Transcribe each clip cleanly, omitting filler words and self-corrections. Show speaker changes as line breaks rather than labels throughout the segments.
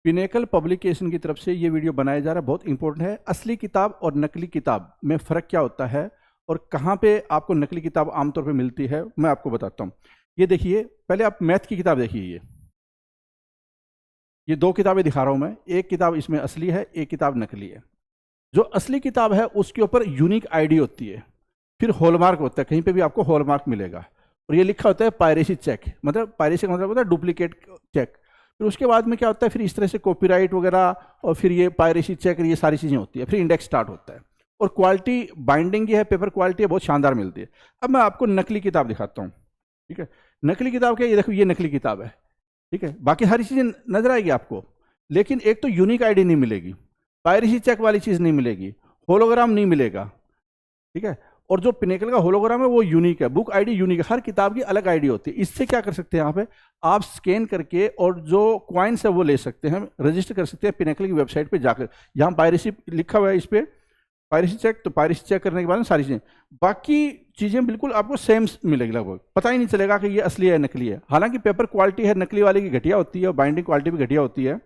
Pinnacle publication की तरफ से ये वीडियो बनाया जा रहा है, बहुत इंपॉर्टेंट है। असली किताब और नकली किताब में फ़र्क क्या होता है और कहाँ पे आपको नकली किताब आमतौर पे मिलती है, मैं आपको बताता हूँ। ये देखिए, पहले आप मैथ की किताब देखिए। ये दो किताबें दिखा रहा हूँ मैं, एक किताब इसमें असली है, एक किताब नकली है। जो असली किताब है उसके ऊपर यूनिक आईडी होती है, फिर हॉलमार्क होता है, कहीं पे भी आपको हॉलमार्क मिलेगा, और ये लिखा होता है पायरेसी चेक, मतलब पायरेसी का मतलब होता है डुप्लीकेट चेक। फिर उसके बाद में क्या होता है, फिर इस तरह से कॉपीराइट वगैरह और फिर ये पायरेसी चेक, ये सारी चीज़ें होती है, फिर इंडेक्स स्टार्ट होता है। और क्वालिटी बाइंडिंग की है, पेपर क्वालिटी है, बहुत शानदार मिलती है। अब मैं आपको नकली किताब दिखाता हूँ, ठीक है। नकली किताब क्या, ये देखो, ये नकली किताब है, ठीक है। बाकी सारी चीज़ें नजर आएगी आपको, लेकिन एक तो यूनिक आईडी नहीं मिलेगी, पायरेसी चेक वाली चीज़ नहीं मिलेगी, होलोग्राम नहीं मिलेगा, ठीक है। और जो पिनेकल का होलोग्राम है वो यूनिक है, बुक आईडी यूनिक है, हर किताब की अलग आईडी होती है। इससे क्या कर सकते हैं, यहाँ पे आप स्कैन करके और जो क्वाइंस है वो ले सकते हैं, रजिस्टर कर सकते हैं पिनेकल की वेबसाइट पे जाकर। यहाँ पायरेसी लिखा हुआ है इस पर, पायरेसी चेक, तो पायरेसी चेक करने के बाद सारी चीज़ें, बाकी चीज़ें बिल्कुल आपको सेम मिलेगी, लगभग पता ही नहीं चलेगा कि ये असली है नकली है। हालांकि पेपर क्वालिटी है नकली वाले की घटिया होती है और बाइंडिंग क्वालिटी भी घटिया होती है,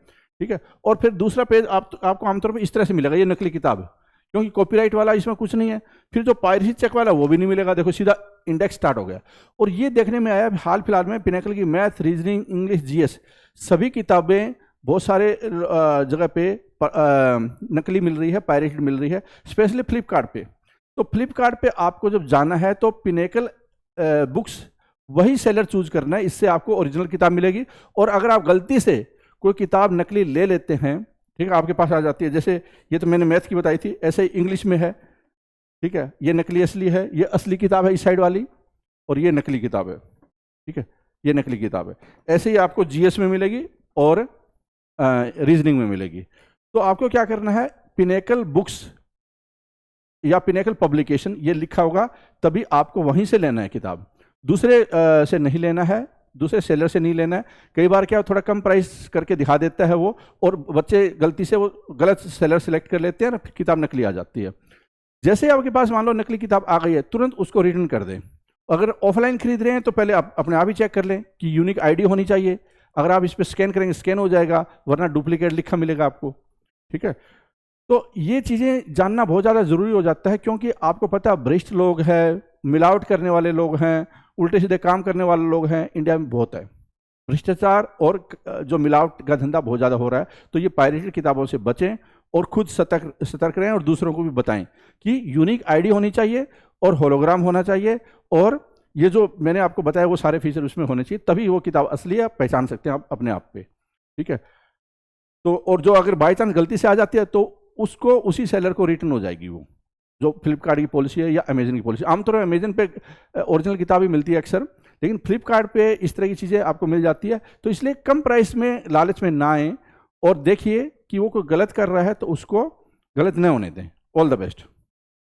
ठीक है। और फिर दूसरा पेज आपको आमतौर पर इस तरह से मिलेगा, ये नकली किताब है, क्योंकि कॉपीराइट वाला इसमें कुछ नहीं है। फिर जो पायरेसी चेक वाला वो भी नहीं मिलेगा, देखो सीधा इंडेक्स स्टार्ट हो गया। और ये देखने में आया हाल फिलहाल में पिनेकल की मैथ, रीजनिंग, इंग्लिश, जीएस सभी किताबें बहुत सारे जगह पे नकली मिल रही है, पायरेटेड मिल रही है, स्पेशली फ्लिपकार्ट पे। तो फ्लिपकार्ट पे आपको जब जाना है तो पिनेकल बुक्स वही सेलर चूज करना है, इससे आपको ओरिजिनल किताब मिलेगी। और अगर आप गलती से कोई किताब नकली ले लेते हैं, ठीक है, आपके पास आ जाती है, जैसे ये तो मैंने मैथ की बताई थी, ऐसे ही इंग्लिश में है, ठीक है, ये नकली असली है, ये असली किताब है इस साइड वाली, और ये नकली किताब है, ठीक है, ये नकली किताब है। ऐसे ही आपको जीएस में मिलेगी और रीजनिंग में मिलेगी। तो आपको क्या करना है, पिनेकल बुक्स या पिनेकल पब्लिकेशन ये लिखा होगा, तभी आपको वहीं से लेना है किताब, दूसरे से नहीं लेना है, दूसरे सेलर से नहीं लेना है। कई बार क्या थोड़ा कम प्राइस करके दिखा देता है वो, और बच्चे गलती से वो गलत सेलर सेलेक्ट कर लेते हैं ना, फिर किताब नकली आ जाती है। जैसे ही आपके पास मान लो नकली किताब आ गई है, तुरंत उसको रिटर्न कर दें। अगर ऑफलाइन खरीद रहे हैं तो पहले आप अपने आप ही चेक कर लें कि यूनिक आईडी होनी चाहिए। अगर आप इस पर स्कैन करेंगे स्कैन हो जाएगा, वरना डुप्लीकेट लिखा मिलेगा आपको, ठीक है। तो ये चीज़ें जानना बहुत ज़्यादा ज़रूरी हो जाता है, क्योंकि आपको पता है भ्रष्ट लोग हैं, मिलावट करने वाले लोग हैं, उल्टे सीधे काम करने वाले लोग हैं, इंडिया में बहुत है भ्रष्टाचार और जो मिलावट का धंधा बहुत ज़्यादा हो रहा है। तो ये पायरेटेड किताबों से बचें और खुद सतर्क रहें और दूसरों को भी बताएं कि यूनिक आईडी होनी चाहिए और होलोग्राम होना चाहिए, और ये जो मैंने आपको बताया वो सारे फीचर उसमें होने चाहिए, तभी वो किताब असली है, आप पहचान सकते हैं आप अपने आप पे, ठीक है। तो और जो अगर बाई चांस गलती से आ जाती है तो उसको उसी सेलर को रिटर्न हो जाएगी, वो जो फ्लिपकार्ट की पॉलिसी है या अमेजन की पॉलिसी। आमतौर पर अमेजन पे ओरिजिनल किताब ही मिलती है अक्सर, लेकिन फ्लिपकार्ट पे इस तरह की चीज़ें आपको मिल जाती है। तो इसलिए कम प्राइस में लालच में ना आए, और देखिए कि वो कोई गलत कर रहा है तो उसको गलत न होने दें। All the best.